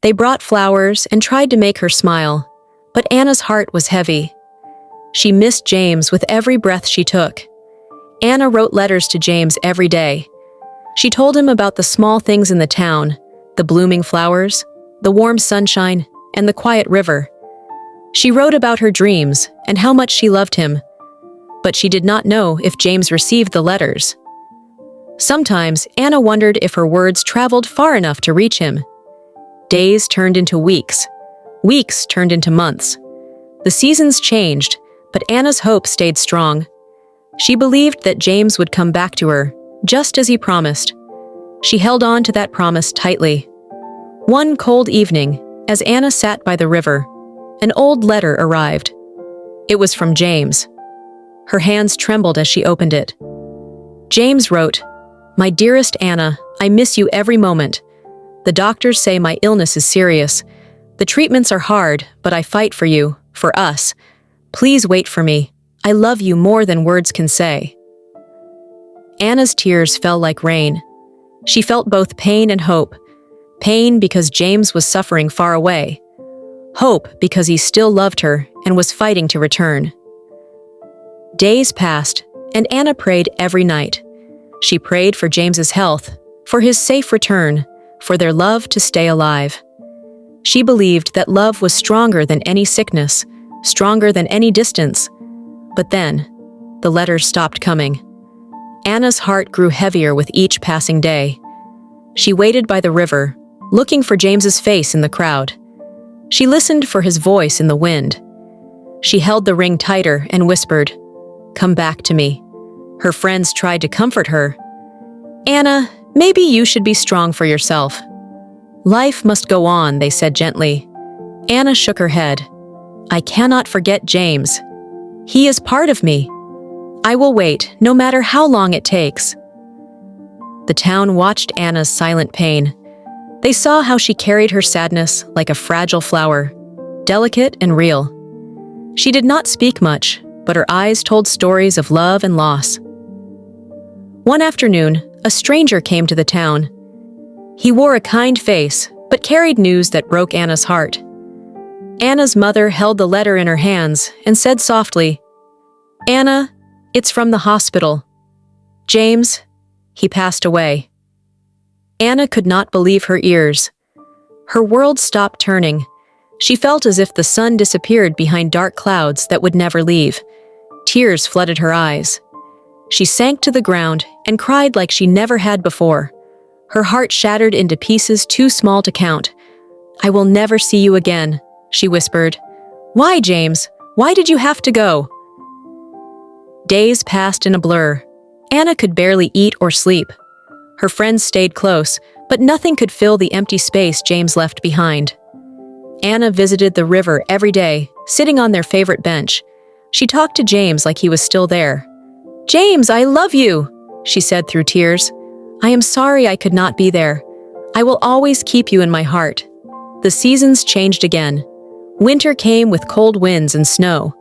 They brought flowers and tried to make her smile, but Anna's heart was heavy. She missed James with every breath she took. Anna wrote letters to James every day. She told him about the small things in the town, the blooming flowers, the warm sunshine, and the quiet river. She wrote about her dreams and how much she loved him, but she did not know if James received the letters. Sometimes Anna wondered if her words traveled far enough to reach him. Days turned into weeks. Weeks turned into months. The seasons changed, but Anna's hope stayed strong. She believed that James would come back to her, just as he promised. She held on to that promise tightly. One cold evening, as Anna sat by the river, an old letter arrived. It was from James. Her hands trembled as she opened it. James wrote, "My dearest Anna, I miss you every moment. The doctors say my illness is serious. The treatments are hard, but I fight for you, for us. Please wait for me. I love you more than words can say." Anna's tears fell like rain. She felt both pain and hope. Pain because James was suffering far away. Hope because he still loved her and was fighting to return. Days passed, and Anna prayed every night. She prayed for James's health, for his safe return, for their love to stay alive. She believed that love was stronger than any sickness, stronger than any distance. But then, the letters stopped coming. Anna's heart grew heavier with each passing day. She waited by the river, looking for James's face in the crowd. She listened for his voice in the wind. She held the ring tighter and whispered, "Come back to me." Her friends tried to comfort her. "Anna, maybe you should be strong for yourself." "Life must go on," they said gently. Anna shook her head. "I cannot forget James. He is part of me. I will wait, no matter how long it takes." The town watched Anna's silent pain. They saw how she carried her sadness like a fragile flower, delicate and real. She did not speak much, but her eyes told stories of love and loss. One afternoon, a stranger came to the town. He wore a kind face, but carried news that broke Anna's heart. Anna's mother held the letter in her hands and said softly, "Anna, it's from the hospital. James, he passed away." Anna could not believe her ears. Her world stopped turning. She felt as if the sun disappeared behind dark clouds that would never leave. Tears flooded her eyes. She sank to the ground and cried like she never had before. Her heart shattered into pieces too small to count. "I will never see you again," she whispered. "Why, James? Why did you have to go?" Days passed in a blur. Anna could barely eat or sleep. Her friends stayed close, but nothing could fill the empty space James left behind. Anna visited the river every day, sitting on their favorite bench. She talked to James like he was still there. "James, I love you," she said through tears. "I am sorry I could not be there. I will always keep you in my heart." The seasons changed again. Winter came with cold winds and snow.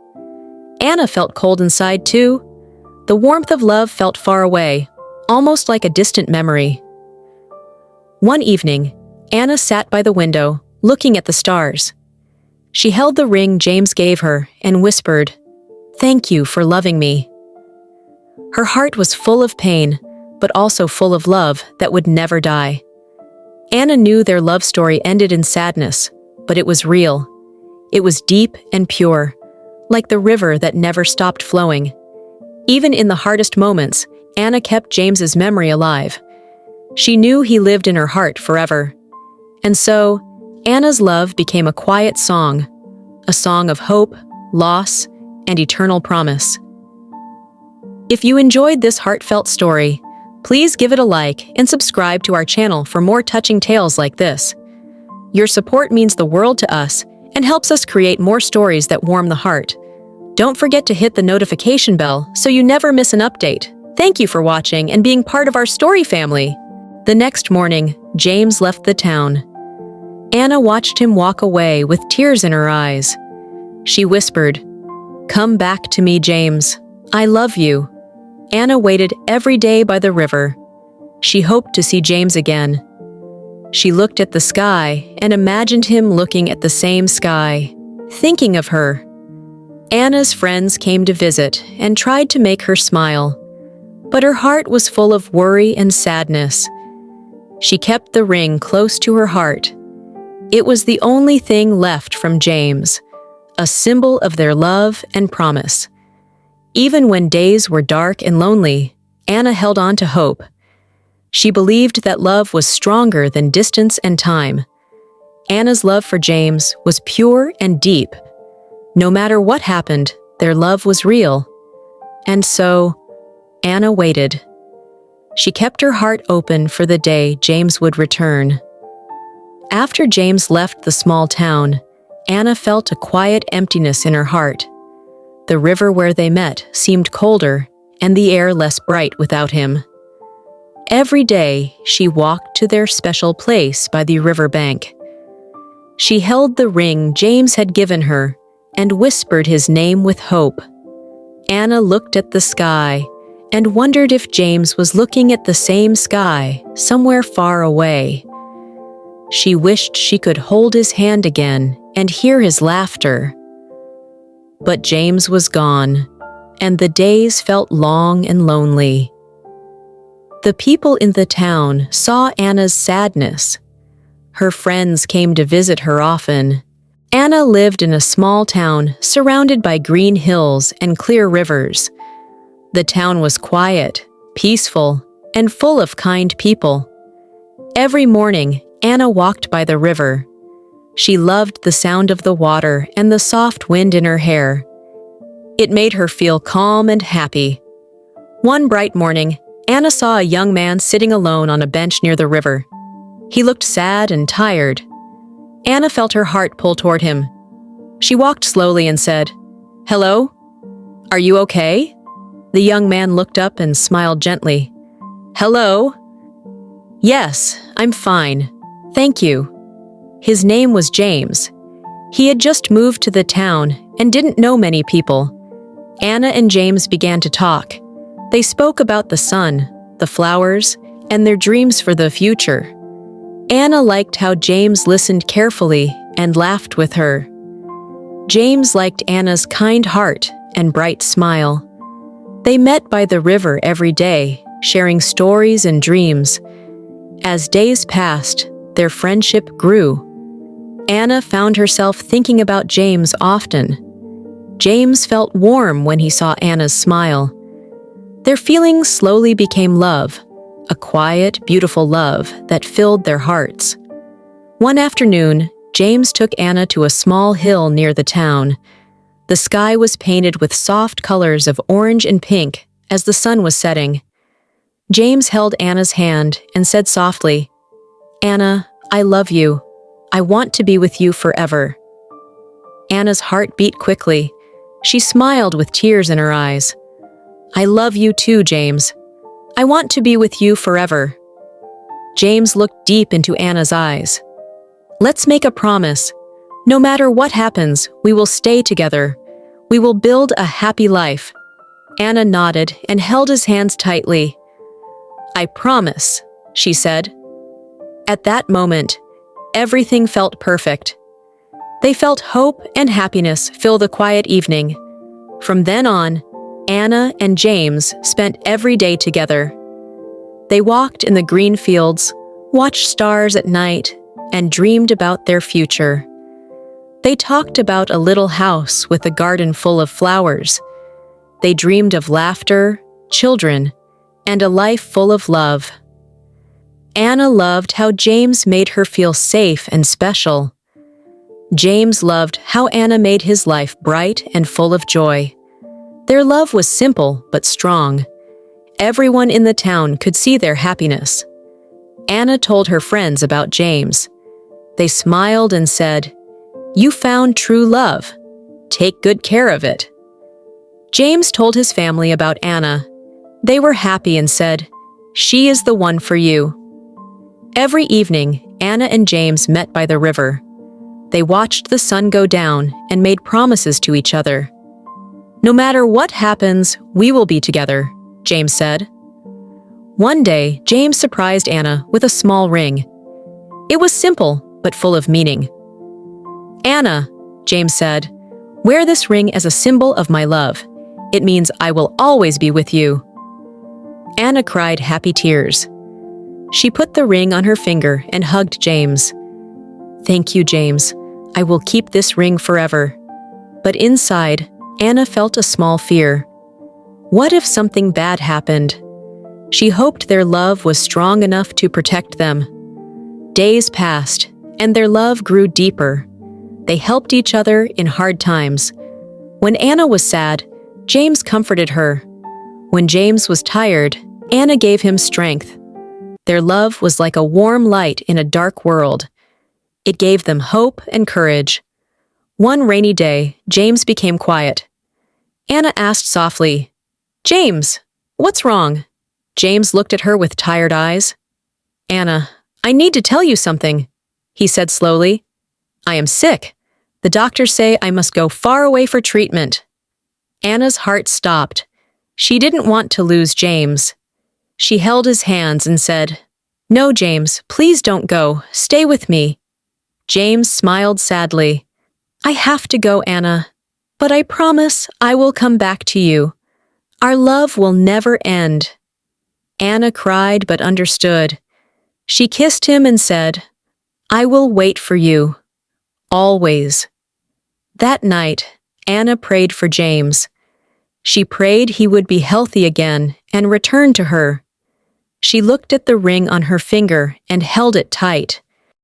Anna felt cold inside too. The warmth of love felt far away, almost like a distant memory. One evening, Anna sat by the window, looking at the stars. She held the ring James gave her and whispered, "Thank you for loving me." Her heart was full of pain, but also full of love that would never die. Anna knew their love story ended in sadness, but it was real. It was deep and pure, like the river that never stopped flowing. Even in the hardest moments, Anna kept James's memory alive. She knew he lived in her heart forever. And so, Anna's love became a quiet song, a song of hope, loss, and eternal promise. If you enjoyed this heartfelt story, please give it a like and subscribe to our channel for more touching tales like this. Your support means the world to us and helps us create more stories that warm the heart. Don't forget to hit the notification bell so you never miss an update. Thank you for watching and being part of our story family. The next morning, James left the town. Anna watched him walk away with tears in her eyes. She whispered, "Come back to me, James. I love you." Anna waited every day by the river. She hoped to see James again. She looked at the sky and imagined him looking at the same sky, thinking of her. Anna's friends came to visit and tried to make her smile, but her heart was full of worry and sadness. She kept the ring close to her heart. It was the only thing left from James, a symbol of their love and promise. Even when days were dark and lonely, Anna held on to hope. She believed that love was stronger than distance and time. Anna's love for James was pure and deep. No matter what happened, their love was real. And so, Anna waited. She kept her heart open for the day James would return. After James left the small town, Anna felt a quiet emptiness in her heart. The river where they met seemed colder, and the air less bright without him. Every day, she walked to their special place by the river bank. She held the ring James had given her and whispered his name with hope. Anna looked at the sky and wondered if James was looking at the same sky somewhere far away. She wished she could hold his hand again and hear his laughter. But James was gone, and the days felt long and lonely. The people in the town saw Anna's sadness. Her friends came to visit her often. Anna lived in a small town surrounded by green hills and clear rivers. The town was quiet, peaceful, and full of kind people. Every morning, Anna walked by the river. She loved the sound of the water and the soft wind in her hair. It made her feel calm and happy. One bright morning, Anna saw a young man sitting alone on a bench near the river. He looked sad and tired. Anna felt her heart pull toward him. She walked slowly and said, "Hello? Are you okay?" The young man looked up and smiled gently. "Hello? Yes, I'm fine. Thank you." His name was James. He had just moved to the town and didn't know many people. Anna and James began to talk. They spoke about the sun, the flowers, and their dreams for the future. Anna liked how James listened carefully and laughed with her. James liked Anna's kind heart and bright smile. They met by the river every day, sharing stories and dreams. As days passed, their friendship grew. Anna found herself thinking about James often. James felt warm when he saw Anna's smile. Their feelings slowly became love, a quiet, beautiful love that filled their hearts. One afternoon, James took Anna to a small hill near the town. The sky was painted with soft colors of orange and pink as the sun was setting. James held Anna's hand and said softly, "Anna, I love you. I want to be with you forever." Anna's heart beat quickly. She smiled with tears in her eyes. "I love you too, James. I want to be with you forever." James looked deep into Anna's eyes. "Let's make a promise. No matter what happens, we will stay together. We will build a happy life." Anna nodded and held his hands tightly. "I promise," she said. At that moment, everything felt perfect. They felt hope and happiness fill the quiet evening. From then on, Anna and James spent every day together. They walked in the green fields, watched stars at night, and dreamed about their future. They talked about a little house with a garden full of flowers. They dreamed of laughter, children, and a life full of love. Anna loved how James made her feel safe and special. James loved how Anna made his life bright and full of joy. Their love was simple but strong. Everyone in the town could see their happiness. Anna told her friends about James. They smiled and said, "You found true love. Take good care of it." James told his family about Anna. They were happy and said, "She is the one for you." Every evening, Anna and James met by the river. They watched the sun go down and made promises to each other. "No matter what happens, we will be together," James said. One day, James surprised Anna with a small ring. It was simple, but full of meaning. "Anna," James said, "wear this ring as a symbol of my love. It means I will always be with you." Anna cried happy tears. She put the ring on her finger and hugged James. "Thank you, James. I will keep this ring forever." But inside, Anna felt a small fear. What if something bad happened? She hoped their love was strong enough to protect them. Days passed, and their love grew deeper. They helped each other in hard times. When Anna was sad, James comforted her. When James was tired, Anna gave him strength. Their love was like a warm light in a dark world. It gave them hope and courage. One rainy day, James became quiet. Anna asked softly, "James, what's wrong?" James looked at her with tired eyes. "Anna, I need to tell you something," he said slowly. "I am sick. The doctors say I must go far away for treatment." Anna's heart stopped. She didn't want to lose James. She held his hands and said, "No, James, please don't go. Stay with me." James smiled sadly. "I have to go, Anna, but I promise I will come back to you. Our love will never end." Anna cried but understood. She kissed him and said, "I will wait for you. Always." That night, Anna prayed for James. She prayed he would be healthy again and return to her. She looked at the ring on her finger and held it tight.